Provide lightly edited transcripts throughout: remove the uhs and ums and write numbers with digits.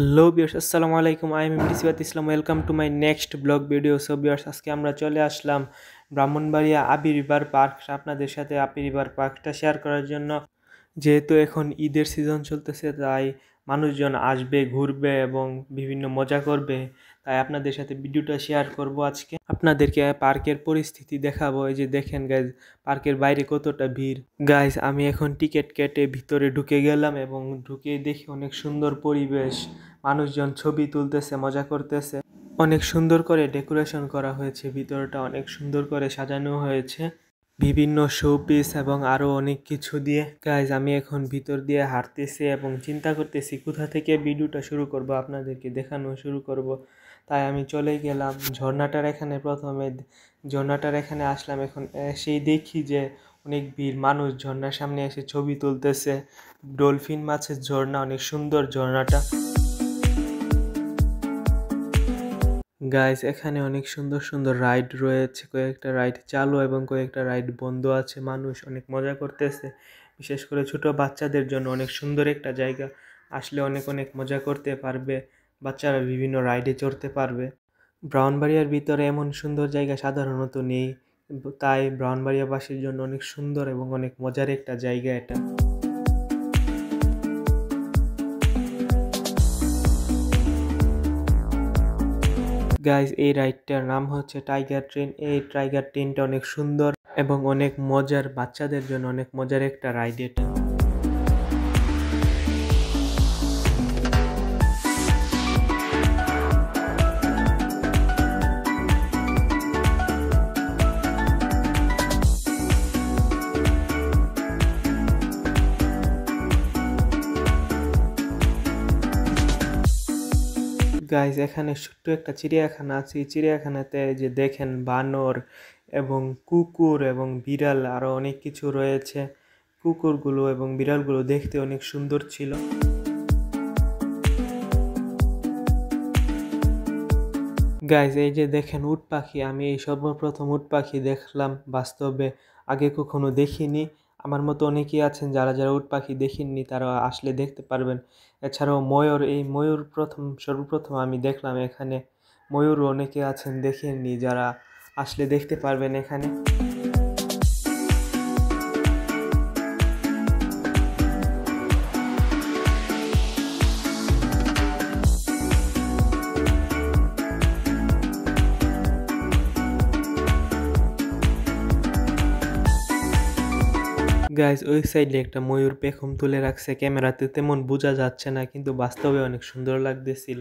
Hello viewers, আসসালামু আলাইকুম। I am ইমরিসিবাত Islam. Welcome to my next blog video. So viewers, আজকে আমরা চলে আসলাম ব্রাহ্মণবাড়িয়া আবি রিভার পার্ক। আপনাদের সাথে আবি রিভার পার্কটা শেয়ার করার জন্য। যেহেতু এখন ঈদের সিজন চলতেছে, তাই মানুষজন আসবে, ঘুরবে এবং বিভিন্ন মজা করবে, তাই আপনাদের সাথে ভিডিওটা শেয়ার করব। আজকে আপনাদেরকে পার্কের পরিস্থিতি দেখাবো। এই যে দেখেন গাইজ, পার্কের বাইরে কতটা ভিড়। গাইজ, আমি এখন টিকিট কেটে ভিতরে ঢুকে গেলাম এবং ঢুকে দেখি অনেক সুন্দর পরিবেশ, মানুষজন ছবি তুলতেছে, মজা করতেছে। অনেক সুন্দর করে ডেকোরেশন করা হয়েছে, ভিতরটা অনেক সুন্দর করে সাজানো হয়েছে বিভিন্ন শোপিস এবং আরো অনেক কিছু দিয়ে। গাইজ, আমি এখন ভিতর দিয়ে হাঁটতেছি এবং চিন্তা করতেছি কোথা থেকে ভিডিওটা শুরু করব, আপনাদেরকে দেখানো শুরু করব। তাই আমি চলে গেলাম ঝর্ণাটার এখানে আসলাম। এখন এসেই দেখি যে অনেক ভিড়, মানুষ ঝর্ণার সামনে এসে ছবি তুলতেছে। ডলফিন মাছের ঝর্ণা, অনেক সুন্দর ঝর্ণাটা। গাইস, এখানে অনেক সুন্দর সুন্দর রাইড রয়েছে, কয়েকটা রাইড চালু এবং কয়েকটা রাইড বন্ধ আছে। মানুষ অনেক মজা করতেছে, বিশেষ করে ছোট বাচ্চাদের জন্য অনেক সুন্দর একটা জায়গা। আসলে অনেক অনেক মজা করতে পারবে, বাচ্চারা বিভিন্ন রাইডে চড়তে পারবে। ব্রাহ্মণবাড়িয়ার ভিতরে এমন সুন্দর জায়গা সাধারণত নেই, তাই ব্রাহ্মণবাড়িয়াবাসীর জন্য অনেক সুন্দর এবং অনেক মজার একটা জায়গা এটা। গাইজ, এই রাইডটার নাম হচ্ছে টাইগার ট্রেন। এই টাইগার ট্রেনটা অনেক সুন্দর এবং অনেক মজার, বাচ্চাদের জন্য অনেক মজার একটা রাইড এটা। গাইজ, এখানে ছোট্ট একটা চিড়িয়াখানা আছে। এই চিড়িয়াখানাতে যে দেখেন বানর এবং কুকুর এবং বিড়াল, আরো অনেক কিছু রয়েছে। কুকুরগুলো এবং বিড়ালগুলো দেখতে অনেক সুন্দর ছিল। গাইজ, এই যে দেখেন উট পাখি, আমি এই সর্বপ্রথম উট পাখি দেখলাম বাস্তবে, আগে কখনো দেখিনি। আমার মতো অনেকেই আছেন যারা যারা উট পাখি দেখেননি, তারা আসলে দেখতে পারবেন। এছাড়াও ময়ূর, এই ময়ূর সর্বপ্রথম আমি দেখলাম এখানে। ময়ূরও অনেকে আছেন দেখেননি, যারা আসলে দেখতে পারবেন এখানে। গাইজ, ওই সাইডে একটা ময়ূর পেখম তুলে রাখছে, ক্যামেরাতে তেমন বোঝা যাচ্ছে না, কিন্তু বাস্তবে অনেক সুন্দর লাগতেছিল।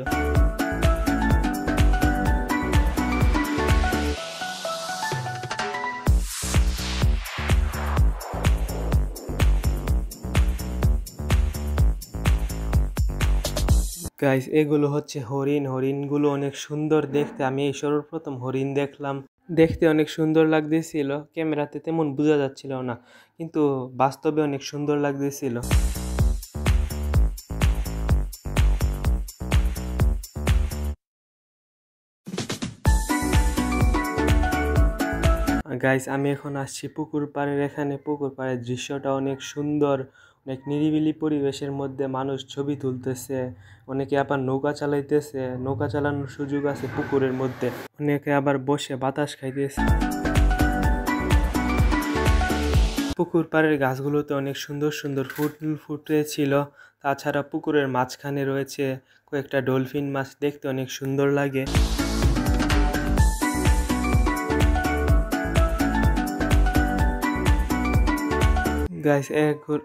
গাইজ, এগুলো হচ্ছে হরিণ। হরিণগুলো অনেক সুন্দর দেখতে, আমি এই সর্বপ্রথম হরিণ দেখলাম। দেখতে অনেক সুন্দর লাগতেছিল, ক্যামেরাতে তেমন বোঝা যাচ্ছিল না, কিন্তু বাস্তবে অনেক সুন্দর লাগতেছিল। গাইস, আমি এখন আসছি পুকুর পাড়ের এখানে। পুকুর পাড়ের দৃশ্যটা অনেক সুন্দর, অনেক নিরিবিলি পরিবেশের মধ্যে মানুষ ছবি তুলতেছে। অনেকে আবার নৌকা চালাইতেছে, নৌকা চালানোর সুযোগ আছে পুকুরের মধ্যে। অনেকে আবার বসে বাতাস খাইতেছে। পুকুর পাড়ের গাছগুলোতে অনেক সুন্দর সুন্দর ফুল ফুটেছিল। তাছাড়া পুকুরের মাঝখানে রয়েছে কয়েকটা ডলফিন মাছ, দেখতে অনেক সুন্দর লাগে। গাইস,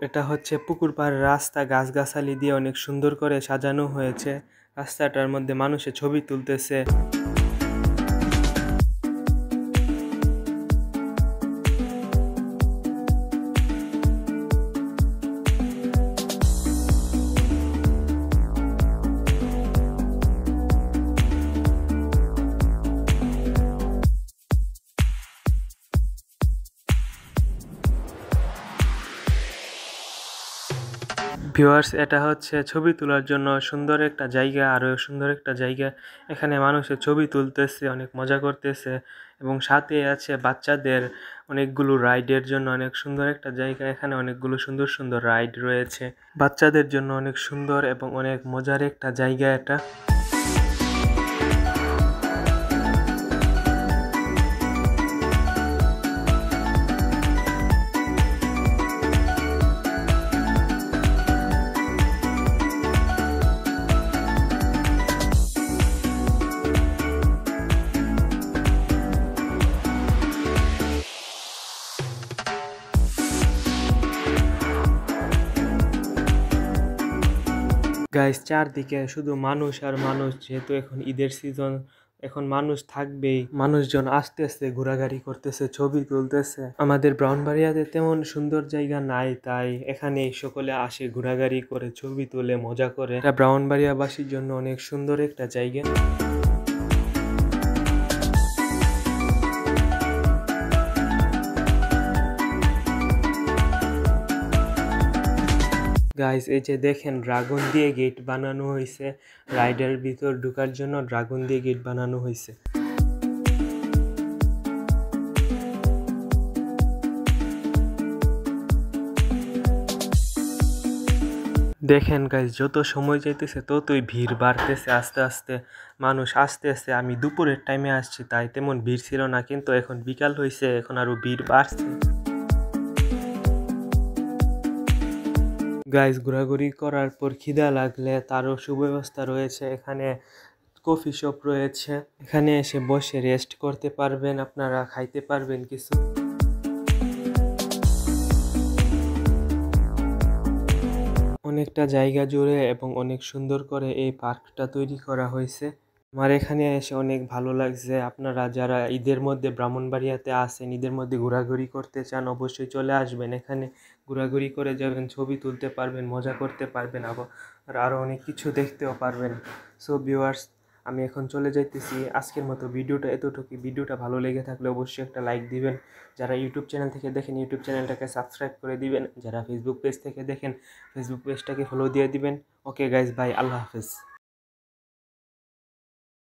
এটা হচ্ছে পুকুর পাড়ের রাস্তা, গাছগাছালি দিয়ে অনেক সুন্দর করে সাজানো হয়েছে। রাস্তাটার মধ্যে মানুষে ছবি তুলতেছে। ভিউয়ার্স, এটা হচ্ছে ছবি তোলার জন্য সুন্দর একটা জায়গা, আরও সুন্দর একটা জায়গা। এখানে মানুষের ছবি তুলতেছে, অনেক মজা করতেছে এবং সাথে আছে বাচ্চাদের অনেকগুলো রাইডের জন্য অনেক সুন্দর একটা জায়গা। এখানে অনেকগুলো সুন্দর সুন্দর রাইড রয়েছে বাচ্চাদের জন্য, অনেক সুন্দর এবং অনেক মজার একটা জায়গা এটা। গাইস, চারদিকে শুধু মানুষ আর মানুষ, যেহেতু এখন ঈদের সিজন, এখন মানুষ থাকবেই। মানুষজন আসতেছে, ঘোরাঘুরি করতেছে, ছবি তুলতেছে। আমাদের ব্রাহ্মণবাড়িয়াতে তেমন সুন্দর জায়গা নাই, তাই এখানে সকলে আসে, ঘোরাঘুরি করে, ছবি তুলে, মজা করে। এটা ব্রাহ্মণবাড়িয়াবাসীর জন্য অনেক সুন্দর একটা জায়গা। গাইস, এই যে দেখেন, ড্রাগন দিয়ে গেট বানানো হয়েছে। রাইডের ভিতর ঢোকার জন্য ড্রাগন দিয়ে গেট বানানো হয়েছে। দেখেন গাইস, যত সময় যাইতেছে ততই ভিড় বাড়তেছে, আস্তে আস্তে মানুষ আসতেছে। আমি দুপুরের টাইমে আসছি, তাই তেমন ভিড় ছিল না, কিন্তু এখন বিকাল হয়েছে, এখন আরো ভিড় বাড়ছে। গাইস, ঘোরাঘুরি করার পর খিদা লাগলে তারও সুব্যবস্থা রয়েছে। এখানে কফি শপ রয়েছে, এখানে এসে বসে রেস্ট করতে পারবেন, আপনারা খাইতে পারবেন কিছু। অনেকটা জায়গা জুড়ে এবং অনেক সুন্দর করে এই পার্কটা তৈরি করা হয়েছে। আমার এখানে এসে অনেক ভালো লাগছে। আপনারা যারা ঈদের মধ্যে ব্রাহ্মণবাড়িয়াতে আসেন, ঈদের মধ্যে ঘোরাঘুরি করতে চান, অবশ্যই চলে আসবেন। এখানে ঘোরাঘুরি করে যাবেন, ছবি তুলতে পারবেন, মজা করতে পারবেন, আবার আরও অনেক কিছু দেখতেও পারবেন। সো ভিউয়ার্স, আমি এখন চলে যাইতেছি। আজকের মতো ভিডিওটা এতটুকুই। ভিডিওটা ভালো লেগে থাকলে অবশ্যই একটা লাইক দিবেন। যারা ইউটিউব চ্যানেল থেকে দেখেন, ইউটিউব চ্যানেলটাকে সাবস্ক্রাইব করে দিবেন। যারা ফেসবুক পেজ থেকে দেখেন, ফেসবুক পেজটাকে ফলো দিয়ে দিবেন। ওকে গাইজ, বাই, আল্লাহ হাফেজ।